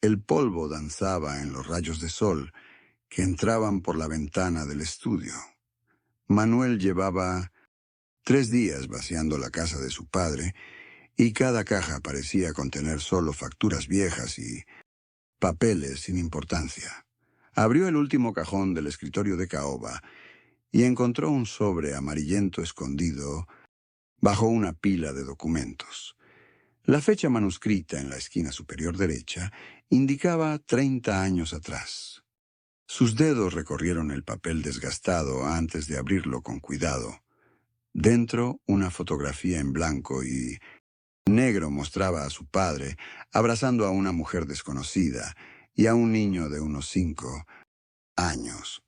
El polvo danzaba en los rayos de sol que entraban por la ventana del estudio. Manuel llevaba 3 días vaciando la casa de su padre y cada caja parecía contener solo facturas viejas y papeles sin importancia. Abrió el último cajón del escritorio de caoba y encontró un sobre amarillento escondido bajo una pila de documentos. La fecha manuscrita en la esquina superior derecha indicaba 30 años atrás. Sus dedos recorrieron el papel desgastado antes de abrirlo con cuidado. Dentro, una fotografía en blanco y negro mostraba a su padre abrazando a una mujer desconocida y a un niño de unos 5 años.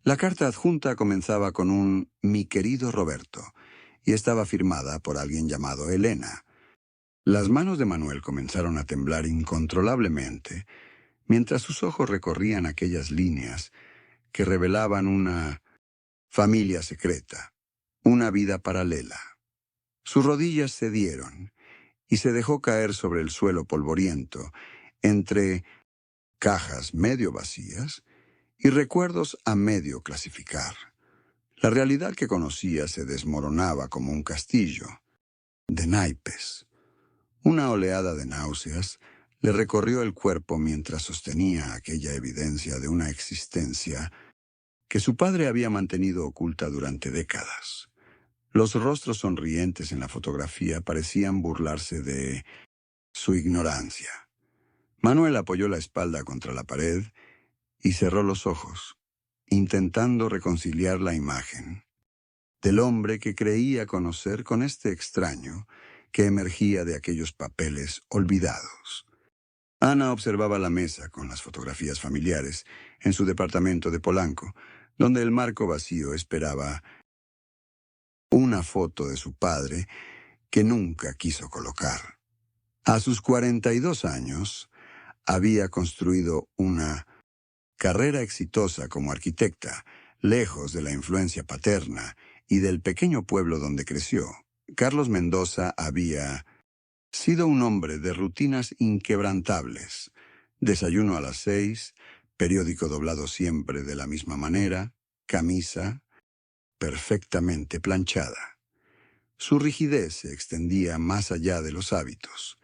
La carta adjunta comenzaba con un «Mi querido Roberto» y estaba firmada por alguien llamado Elena. Las manos de Manuel comenzaron a temblar incontrolablemente mientras sus ojos recorrían aquellas líneas que revelaban una familia secreta, una vida paralela. Sus rodillas cedieron y se dejó caer sobre el suelo polvoriento, entre cajas medio vacías y recuerdos a medio clasificar. La realidad que conocía se desmoronaba como un castillo de naipes. Una oleada de náuseas le recorrió el cuerpo mientras sostenía aquella evidencia de una existencia que su padre había mantenido oculta durante décadas. Los rostros sonrientes en la fotografía parecían burlarse de su ignorancia. Manuel apoyó la espalda contra la pared y cerró los ojos, intentando reconciliar la imagen del hombre que creía conocer con este extraño que emergía de aquellos papeles olvidados. Ana observaba la mesa con las fotografías familiares en su departamento de Polanco, donde el marco vacío esperaba una foto de su padre que nunca quiso colocar. A sus 42 años, había construido una carrera exitosa como arquitecta, lejos de la influencia paterna y del pequeño pueblo donde creció. Carlos Mendoza había sido un hombre de rutinas inquebrantables. Desayuno a las 6, periódico doblado siempre de la misma manera, camisa perfectamente planchada. Su rigidez se extendía más allá de los hábitos.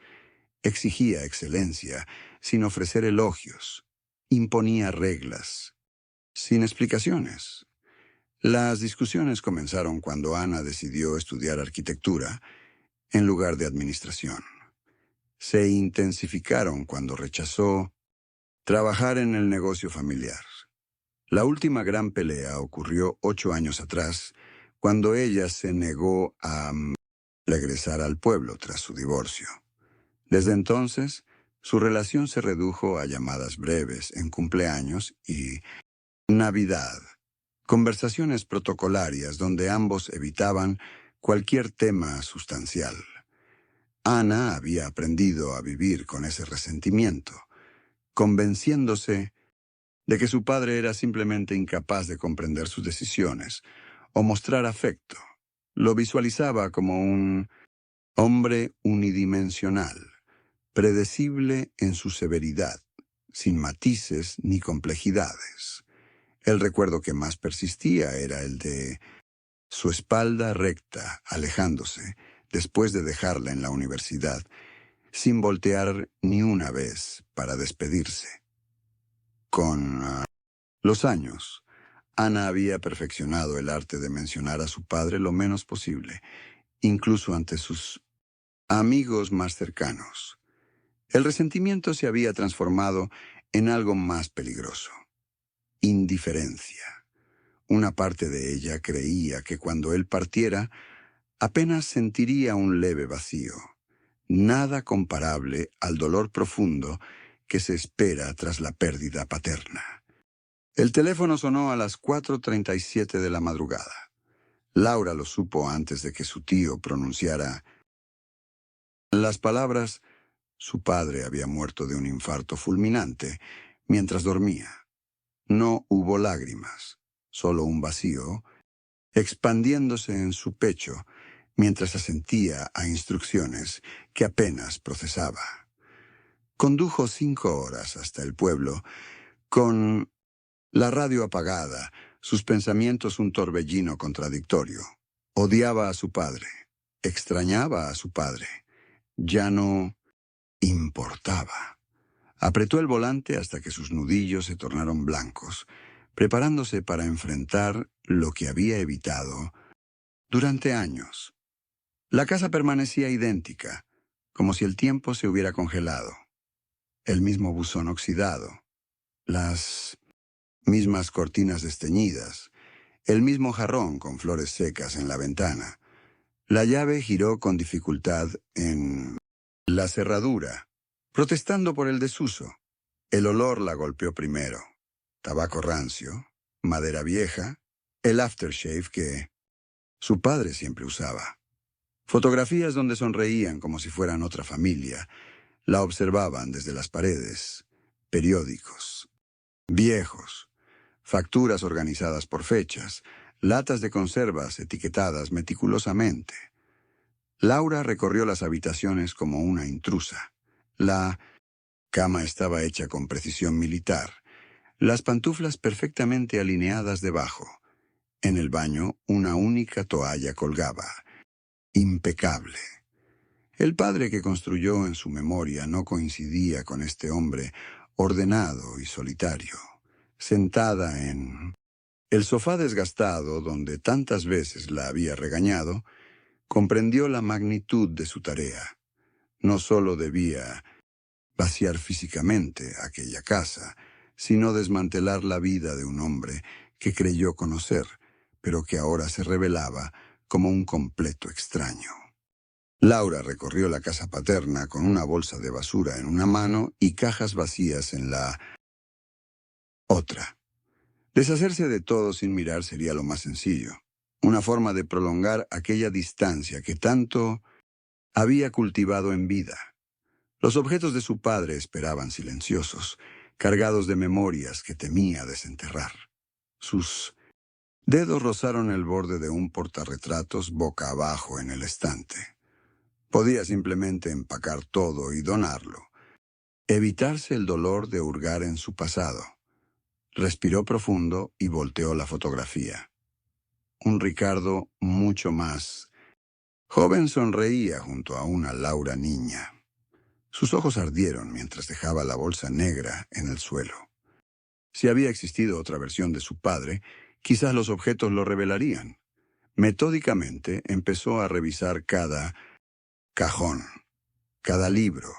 Exigía excelencia sin ofrecer elogios. Imponía reglas, sin explicaciones. Las discusiones comenzaron cuando Ana decidió estudiar arquitectura en lugar de administración. Se intensificaron cuando rechazó trabajar en el negocio familiar. La última gran pelea ocurrió 8 años atrás, cuando ella se negó a regresar al pueblo tras su divorcio. Desde entonces, su relación se redujo a llamadas breves en cumpleaños y Navidad, conversaciones protocolarias donde ambos evitaban cualquier tema sustancial. Ana había aprendido a vivir con ese resentimiento, convenciéndose de que su padre era simplemente incapaz de comprender sus decisiones o mostrar afecto. Lo visualizaba como un hombre unidimensional, predecible en su severidad, sin matices ni complejidades. El recuerdo que más persistía era el de su espalda recta, alejándose, después de dejarla en la universidad, sin voltear ni una vez para despedirse. Con los años, Ana había perfeccionado el arte de mencionar a su padre lo menos posible, incluso ante sus amigos más cercanos. El resentimiento se había transformado en algo más peligroso: indiferencia. Una parte de ella creía que cuando él partiera, apenas sentiría un leve vacío, nada comparable al dolor profundo que se espera tras la pérdida paterna. El teléfono sonó a las 4:37 de la madrugada. Laura lo supo antes de que su tío pronunciara las palabras. Su padre había muerto de un infarto fulminante mientras dormía. No hubo lágrimas, solo un vacío, expandiéndose en su pecho mientras asentía a instrucciones que apenas procesaba. Condujo 5 horas hasta el pueblo, con la radio apagada, sus pensamientos un torbellino contradictorio. Odiaba a su padre, extrañaba a su padre, ya no importaba. Apretó el volante hasta que sus nudillos se tornaron blancos, preparándose para enfrentar lo que había evitado durante años. La casa permanecía idéntica, como si el tiempo se hubiera congelado. El mismo buzón oxidado, las mismas cortinas desteñidas, el mismo jarrón con flores secas en la ventana. La llave giró con dificultad en la cerradura, protestando por el desuso. El olor la golpeó primero. Tabaco rancio, madera vieja, el aftershave que su padre siempre usaba. Fotografías donde sonreían como si fueran otra familia. La observaban desde las paredes. Periódicos. Viejos. Facturas organizadas por fechas. Latas de conservas etiquetadas meticulosamente. Laura recorrió las habitaciones como una intrusa. La cama estaba hecha con precisión militar. Las pantuflas perfectamente alineadas debajo. En el baño, una única toalla colgaba. Impecable. El padre que construyó en su memoria no coincidía con este hombre ordenado y solitario. Sentada en el sofá desgastado donde tantas veces la había regañado, comprendió la magnitud de su tarea. No solo debía vaciar físicamente aquella casa, sino desmantelar la vida de un hombre que creyó conocer, pero que ahora se revelaba como un completo extraño. Laura recorrió la casa paterna con una bolsa de basura en una mano y cajas vacías en la otra. Deshacerse de todo sin mirar sería lo más sencillo, una forma de prolongar aquella distancia que tanto había cultivado en vida. Los objetos de su padre esperaban silenciosos, cargados de memorias que temía desenterrar. Sus dedos rozaron el borde de un portarretratos boca abajo en el estante. Podía simplemente empacar todo y donarlo. Evitarse el dolor de hurgar en su pasado. Respiró profundo y volteó la fotografía. Un Ricardo mucho más joven sonreía junto a una Laura niña. Sus ojos ardieron mientras dejaba la bolsa negra en el suelo. Si había existido otra versión de su padre, quizás los objetos lo revelarían. Metódicamente empezó a revisar cada cajón, cada libro,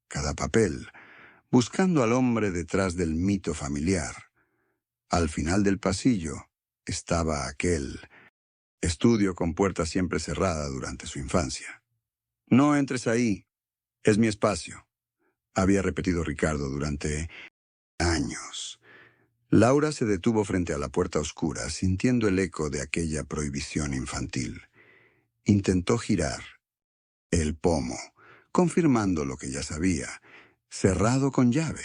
cada papel, buscando al hombre detrás del mito familiar. Al final del pasillo estaba aquel estudio con puerta siempre cerrada durante su infancia. «No entres ahí, es mi espacio», había repetido Ricardo durante años. Laura se detuvo frente a la puerta oscura, sintiendo el eco de aquella prohibición infantil. Intentó girar el pomo, confirmando lo que ya sabía, cerrado con llave.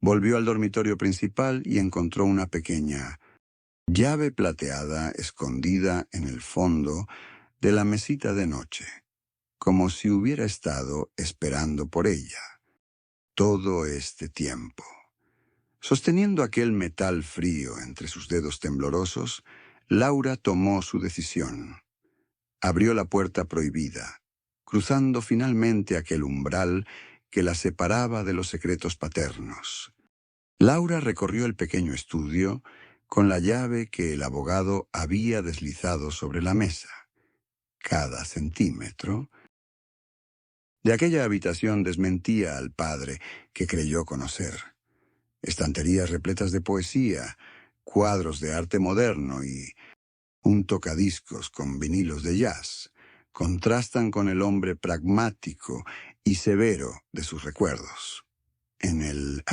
Volvió al dormitorio principal y encontró una pequeña llave plateada escondida en el fondo de la mesita de noche, como si hubiera estado esperando por ella todo este tiempo. Sosteniendo aquel metal frío entre sus dedos temblorosos, Laura tomó su decisión. Abrió la puerta prohibida, cruzando finalmente aquel umbral que la separaba de los secretos paternos. Laura recorrió el pequeño estudio con la llave que el abogado había deslizado sobre la mesa. Cada centímetro de aquella habitación desmentía al padre que creyó conocer. Estanterías repletas de poesía, cuadros de arte moderno y un tocadiscos con vinilos de jazz contrastan con el hombre pragmático y severo de sus recuerdos. En el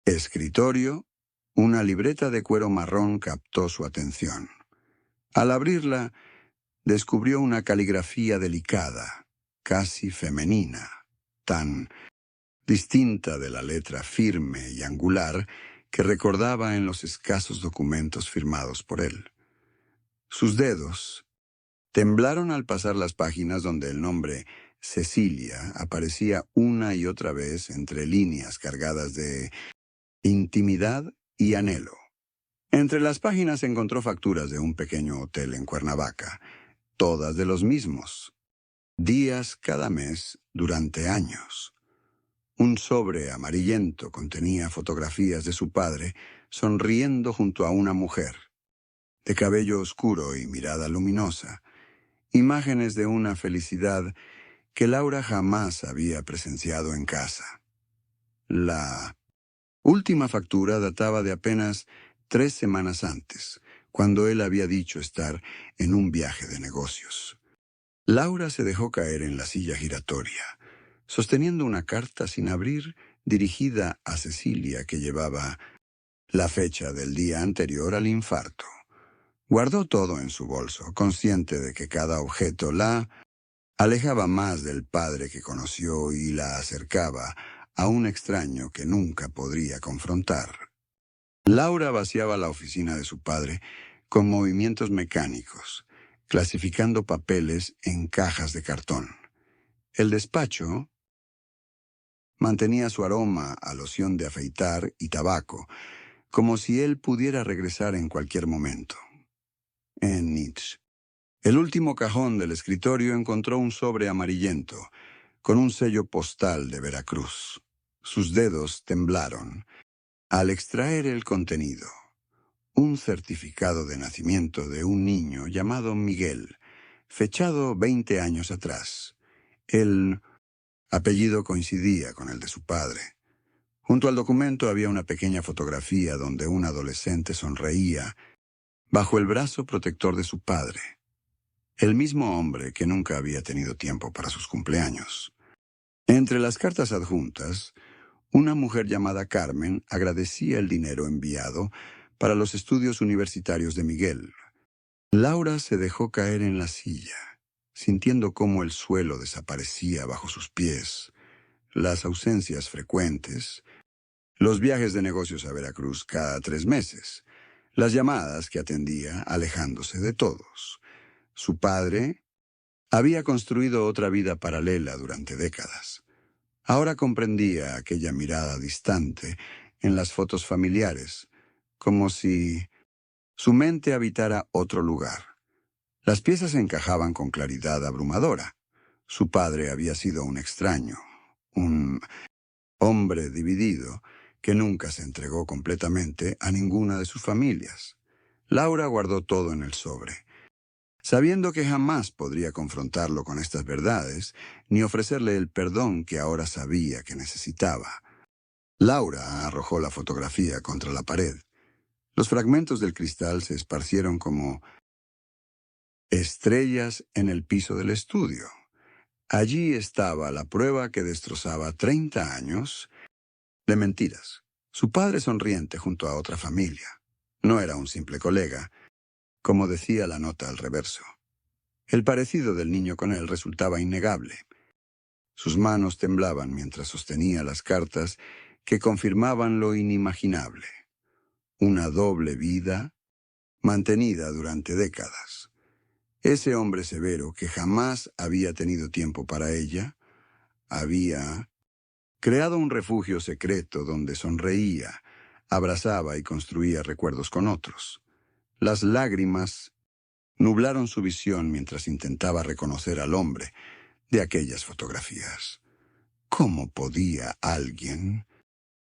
escritorio, una libreta de cuero marrón captó su atención. Al abrirla, descubrió una caligrafía delicada, casi femenina, tan distinta de la letra firme y angular que recordaba en los escasos documentos firmados por él. Sus dedos temblaron al pasar las páginas donde el nombre Cecilia aparecía una y otra vez entre líneas cargadas de intimidad y anhelo. Entre las páginas encontró facturas de un pequeño hotel en Cuernavaca, todas de los mismos, días cada mes durante años. Un sobre amarillento contenía fotografías de su padre sonriendo junto a una mujer, de cabello oscuro y mirada luminosa, imágenes de una felicidad que Laura jamás había presenciado en casa. La última factura databa de apenas 3 semanas antes, cuando él había dicho estar en un viaje de negocios. Laura se dejó caer en la silla giratoria, sosteniendo una carta sin abrir dirigida a Cecilia que llevaba la fecha del día anterior al infarto. Guardó todo en su bolso, consciente de que cada objeto la alejaba más del padre que conoció y la acercaba a un extraño que nunca podría confrontar. Laura vaciaba la oficina de su padre con movimientos mecánicos, clasificando papeles en cajas de cartón. El despacho mantenía su aroma a loción de afeitar y tabaco, como si él pudiera regresar en cualquier momento. En Nietzsche, el último cajón del escritorio encontró un sobre amarillento, con un sello postal de Veracruz. Sus dedos temblaron al extraer el contenido. Un certificado de nacimiento de un niño llamado Miguel, fechado 20 años atrás. El apellido coincidía con el de su padre. Junto al documento había una pequeña fotografía donde un adolescente sonreía bajo el brazo protector de su padre, el mismo hombre que nunca había tenido tiempo para sus cumpleaños. Entre las cartas adjuntas, una mujer llamada Carmen agradecía el dinero enviado para los estudios universitarios de Miguel. Laura se dejó caer en la silla, sintiendo cómo el suelo desaparecía bajo sus pies, las ausencias frecuentes, los viajes de negocios a Veracruz cada 3 meses, las llamadas que atendía alejándose de todos. Su padre había construido otra vida paralela durante décadas. Ahora comprendía aquella mirada distante en las fotos familiares, como si su mente habitara otro lugar. Las piezas encajaban con claridad abrumadora. Su padre había sido un extraño, un hombre dividido que nunca se entregó completamente a ninguna de sus familias. Laura guardó todo en el sobre, sabiendo que jamás podría confrontarlo con estas verdades, ni ofrecerle el perdón que ahora sabía que necesitaba. Laura arrojó la fotografía contra la pared. Los fragmentos del cristal se esparcieron como estrellas en el piso del estudio. Allí estaba la prueba que destrozaba 30 años de mentiras. Su padre sonriente junto a otra familia. No era un simple colega, como decía la nota al reverso. El parecido del niño con él resultaba innegable. Sus manos temblaban mientras sostenía las cartas que confirmaban lo inimaginable. Una doble vida mantenida durante décadas. Ese hombre severo que jamás había tenido tiempo para ella, había creado un refugio secreto donde sonreía, abrazaba y construía recuerdos con otros. Las lágrimas nublaron su visión mientras intentaba reconocer al hombre de aquellas fotografías. ¿Cómo podía alguien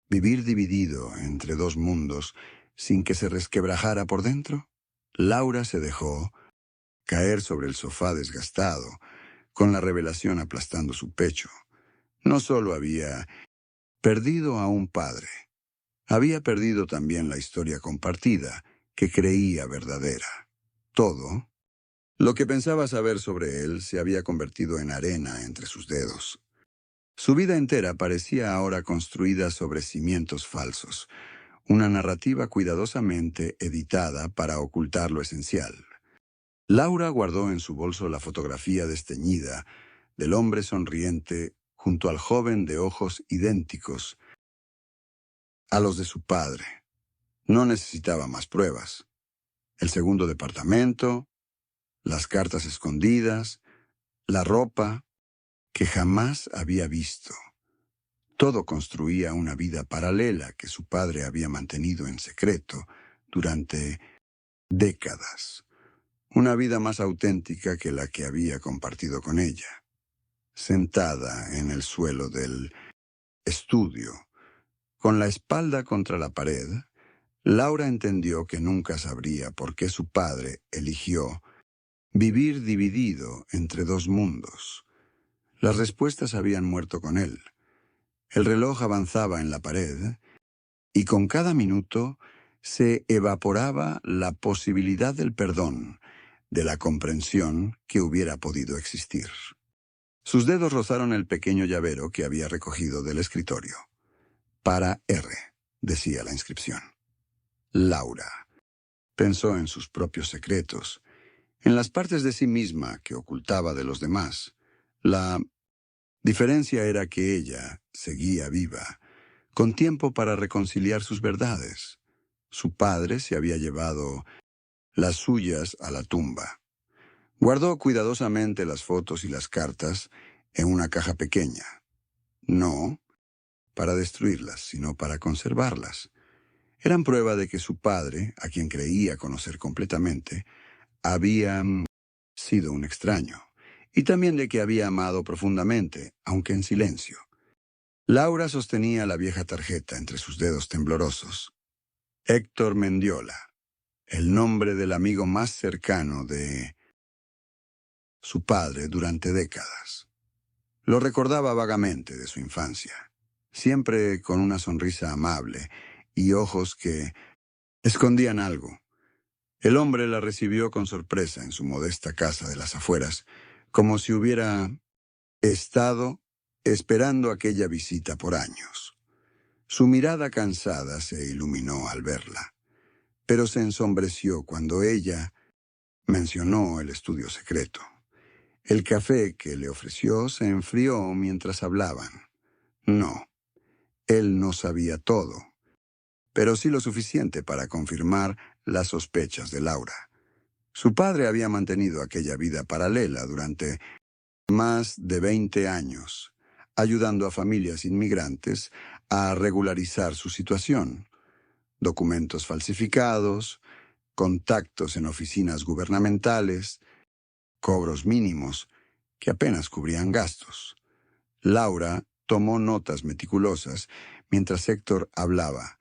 vivir dividido entre 2 mundos sin que se resquebrajara por dentro? Laura se dejó caer sobre el sofá desgastado, con la revelación aplastando su pecho. No solo había perdido a un padre, había perdido también la historia compartida, que creía verdadera. Todo lo que pensaba saber sobre él se había convertido en arena entre sus dedos. Su vida entera parecía ahora construida sobre cimientos falsos, una narrativa cuidadosamente editada para ocultar lo esencial. Laura guardó en su bolso la fotografía desteñida del hombre sonriente junto al joven de ojos idénticos a los de su padre. No necesitaba más pruebas. El segundo departamento, las cartas escondidas, la ropa que jamás había visto. Todo construía una vida paralela que su padre había mantenido en secreto durante décadas. Una vida más auténtica que la que había compartido con ella. Sentada en el suelo del estudio, con la espalda contra la pared, Laura entendió que nunca sabría por qué su padre eligió vivir dividido entre dos mundos. Las respuestas habían muerto con él. El reloj avanzaba en la pared y con cada minuto se evaporaba la posibilidad del perdón, de la comprensión que hubiera podido existir. Sus dedos rozaron el pequeño llavero que había recogido del escritorio. Para R, decía la inscripción. Laura. Pensó en sus propios secretos, en las partes de sí misma que ocultaba de los demás. La diferencia era que ella seguía viva, con tiempo para reconciliar sus verdades. Su padre se había llevado las suyas a la tumba. Guardó cuidadosamente las fotos y las cartas en una caja pequeña. No para destruirlas, sino para conservarlas. Eran prueba de que su padre, a quien creía conocer completamente, había sido un extraño, y también de que había amado profundamente, aunque en silencio. Laura sostenía la vieja tarjeta entre sus dedos temblorosos. Héctor Mendiola, el nombre del amigo más cercano de su padre durante décadas. Lo recordaba vagamente de su infancia, siempre con una sonrisa amable y ojos que escondían algo. El hombre la recibió con sorpresa en su modesta casa de las afueras, como si hubiera estado esperando aquella visita por años. Su mirada cansada se iluminó al verla, pero se ensombreció cuando ella mencionó el estudio secreto. El café que le ofreció se enfrió mientras hablaban. No, él no sabía todo, pero sí lo suficiente para confirmar las sospechas de Laura. Su padre había mantenido aquella vida paralela durante más de 20 años, ayudando a familias inmigrantes a regularizar su situación. Documentos falsificados, contactos en oficinas gubernamentales, cobros mínimos que apenas cubrían gastos. Laura tomó notas meticulosas mientras Héctor hablaba,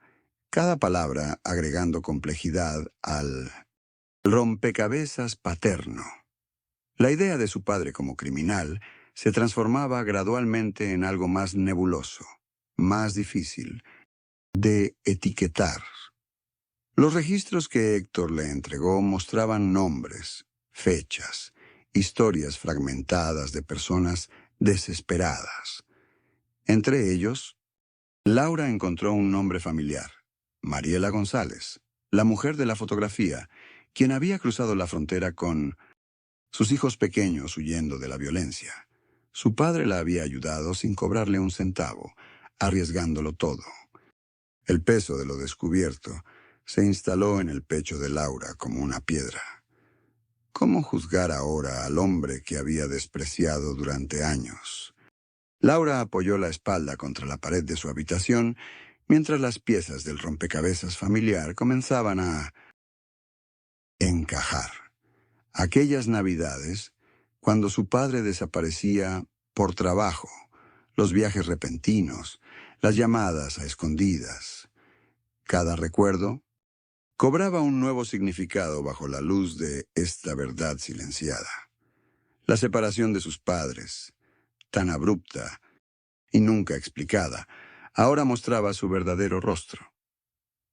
cada palabra agregando complejidad al rompecabezas paterno. La idea de su padre como criminal se transformaba gradualmente en algo más nebuloso, más difícil de etiquetar. Los registros que Héctor le entregó mostraban nombres, fechas, historias fragmentadas de personas desesperadas. Entre ellos, Laura encontró un nombre familiar, Mariela González, la mujer de la fotografía, quien había cruzado la frontera con sus hijos pequeños huyendo de la violencia. Su padre la había ayudado sin cobrarle un centavo, arriesgándolo todo. El peso de lo descubierto se instaló en el pecho de Laura como una piedra. ¿Cómo juzgar ahora al hombre que había despreciado durante años? Laura apoyó la espalda contra la pared de su habitación mientras las piezas del rompecabezas familiar comenzaban a encajar. Aquellas navidades, cuando su padre desaparecía por trabajo, los viajes repentinos, las llamadas a escondidas. Cada recuerdo cobraba un nuevo significado bajo la luz de esta verdad silenciada. La separación de sus padres, tan abrupta y nunca explicada, ahora mostraba su verdadero rostro.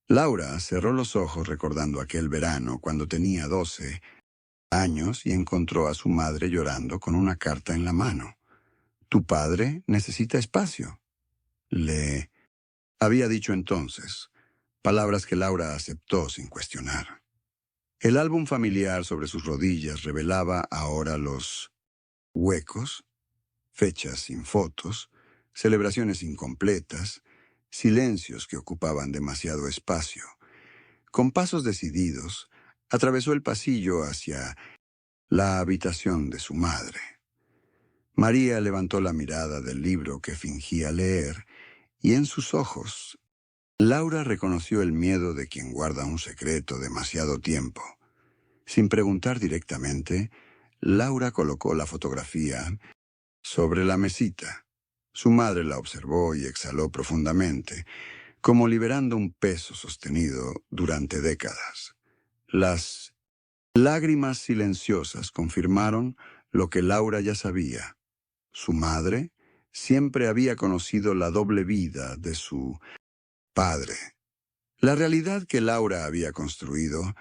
Laura cerró los ojos recordando aquel verano cuando tenía 12 años y encontró a su madre llorando con una carta en la mano. «Tu padre necesita espacio», le había dicho entonces, palabras que Laura aceptó sin cuestionar. El álbum familiar sobre sus rodillas revelaba ahora los huecos, fechas sin fotos, celebraciones incompletas, silencios que ocupaban demasiado espacio. Con pasos decididos, atravesó el pasillo hacia la habitación de su madre. María levantó la mirada del libro que fingía leer, y en sus ojos, Laura reconoció el miedo de quien guarda un secreto demasiado tiempo. Sin preguntar directamente, Laura colocó la fotografía sobre la mesita. Su madre la observó y exhaló profundamente, como liberando un peso sostenido durante décadas. Las lágrimas silenciosas confirmaron lo que Laura ya sabía. Su madre siempre había conocido la doble vida de su padre. La realidad que Laura había construido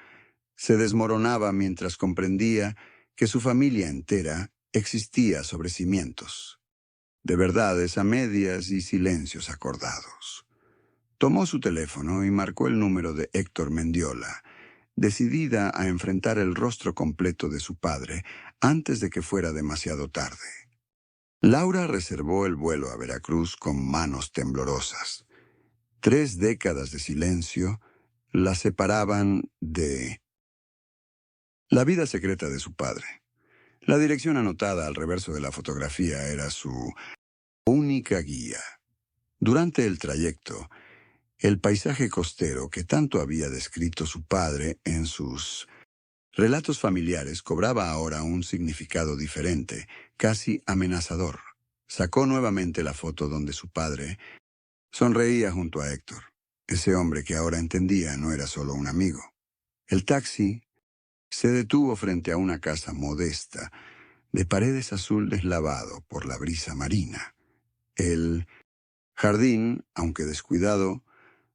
se desmoronaba mientras comprendía que su familia entera existía sobre cimientos, de verdades a medias y silencios acordados. Tomó su teléfono y marcó el número de Héctor Mendiola, decidida a enfrentar el rostro completo de su padre antes de que fuera demasiado tarde. Laura reservó el vuelo a Veracruz con manos temblorosas. 3 décadas de silencio la separaban de la vida secreta de su padre. La dirección anotada al reverso de la fotografía era su única guía. Durante el trayecto, el paisaje costero que tanto había descrito su padre en sus relatos familiares cobraba ahora un significado diferente, casi amenazador. Sacó nuevamente la foto donde su padre sonreía junto a Héctor. Ese hombre que ahora entendía no era solo un amigo. El taxi se detuvo frente a una casa modesta, de paredes azul deslavado por la brisa marina. El jardín, aunque descuidado,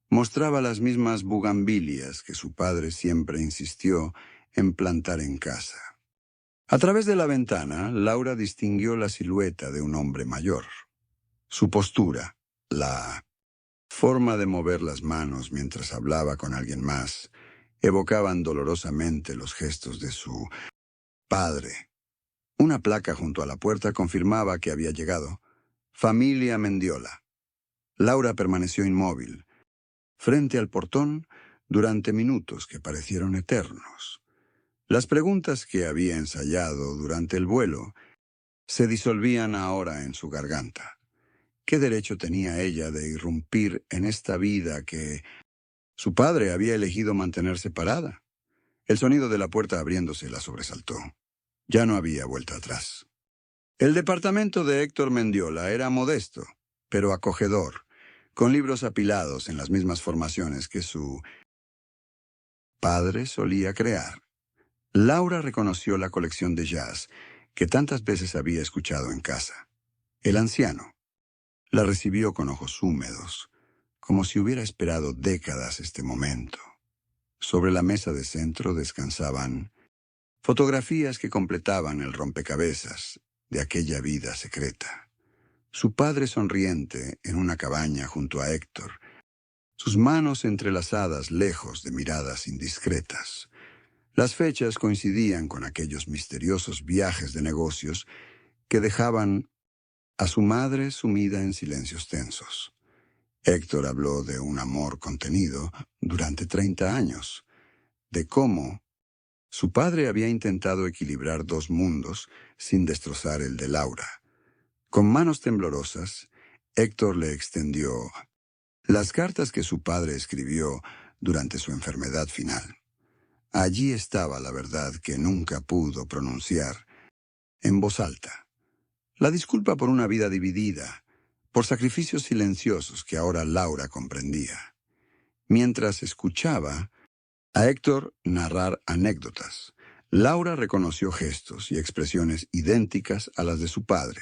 mostraba las mismas bugambilias que su padre siempre insistió en plantar en casa. A través de la ventana, Laura distinguió la silueta de un hombre mayor. Su postura, la forma de mover las manos mientras hablaba con alguien más, evocaban dolorosamente los gestos de su padre. Una placa junto a la puerta confirmaba que había llegado. Familia Mendiola. Laura permaneció inmóvil, frente al portón, durante minutos que parecieron eternos. Las preguntas que había ensayado durante el vuelo se disolvían ahora en su garganta. ¿Qué derecho tenía ella de irrumpir en esta vida que su padre había elegido mantener separada? El sonido de la puerta abriéndose la sobresaltó. Ya no había vuelta atrás. El departamento de Héctor Mendiola era modesto, pero acogedor, con libros apilados en las mismas formaciones que su padre solía crear. Laura reconoció la colección de jazz que tantas veces había escuchado en casa. El anciano la recibió con ojos húmedos, como si hubiera esperado décadas este momento. Sobre la mesa de centro descansaban fotografías que completaban el rompecabezas de aquella vida secreta. Su padre sonriente en una cabaña junto a Héctor, sus manos entrelazadas lejos de miradas indiscretas. Las fechas coincidían con aquellos misteriosos viajes de negocios que dejaban a su madre sumida en silencios tensos. Héctor habló de un amor contenido durante 30 años, de cómo su padre había intentado equilibrar 2 mundos sin destrozar el de Laura. Con manos temblorosas, Héctor le extendió las cartas que su padre escribió durante su enfermedad final. Allí estaba la verdad que nunca pudo pronunciar en voz alta. La disculpa por una vida dividida, por sacrificios silenciosos que ahora Laura comprendía. Mientras escuchaba a Héctor narrar anécdotas, Laura reconoció gestos y expresiones idénticas a las de su padre.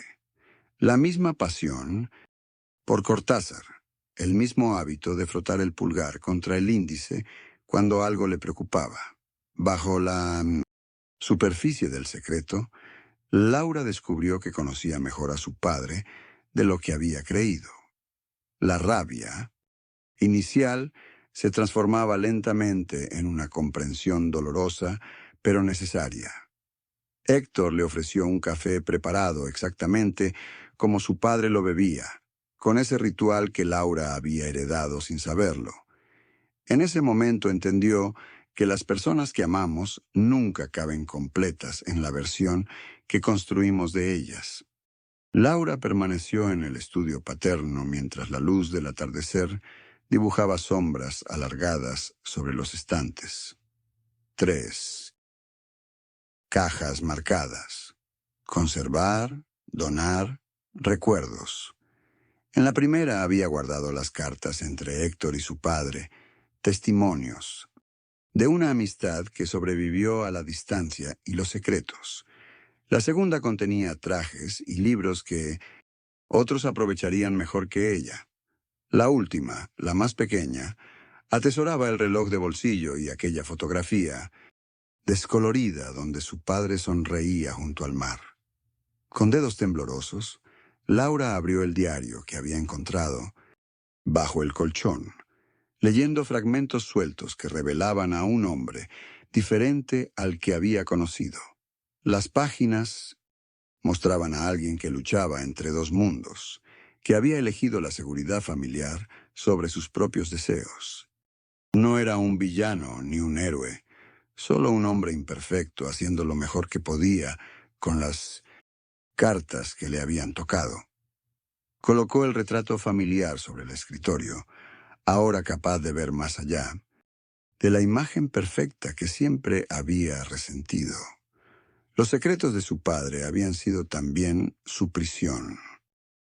La misma pasión por Cortázar, el mismo hábito de frotar el pulgar contra el índice cuando algo le preocupaba. Bajo la superficie del secreto, Laura descubrió que conocía mejor a su padre de lo que había creído. La rabia inicial se transformaba lentamente en una comprensión dolorosa, pero necesaria. Héctor le ofreció un café preparado exactamente como su padre lo bebía, con ese ritual que Laura había heredado sin saberlo. En ese momento entendió que las personas que amamos nunca caben completas en la versión que construimos de ellas. Laura permaneció en el estudio paterno mientras la luz del atardecer dibujaba sombras alargadas sobre los estantes. 3. Cajas marcadas. Conservar, donar, recuerdos. En la primera había guardado las cartas entre Héctor y su padre, testimonios de una amistad que sobrevivió a la distancia y los secretos. La segunda contenía trajes y libros que otros aprovecharían mejor que ella. La última, la más pequeña, atesoraba el reloj de bolsillo y aquella fotografía descolorida donde su padre sonreía junto al mar. Con dedos temblorosos, Laura abrió el diario que había encontrado bajo el colchón, leyendo fragmentos sueltos que revelaban a un hombre diferente al que había conocido. Las páginas mostraban a alguien que luchaba entre dos mundos, que había elegido la seguridad familiar sobre sus propios deseos. No era un villano ni un héroe, solo un hombre imperfecto haciendo lo mejor que podía con las cartas que le habían tocado. Colocó el retrato familiar sobre el escritorio, ahora capaz de ver más allá de la imagen perfecta que siempre había resentido. Los secretos de su padre habían sido también su prisión.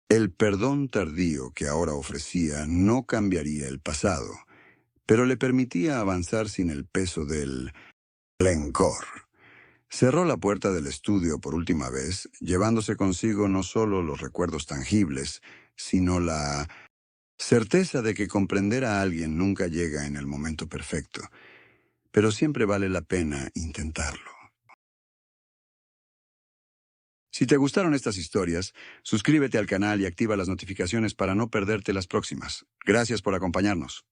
El perdón tardío que ahora ofrecía no cambiaría el pasado, pero le permitía avanzar sin el peso del rencor. Cerró la puerta del estudio por última vez, llevándose consigo no solo los recuerdos tangibles, sino la certeza de que comprender a alguien nunca llega en el momento perfecto, pero siempre vale la pena intentarlo. Si te gustaron estas historias, suscríbete al canal y activa las notificaciones para no perderte las próximas. Gracias por acompañarnos.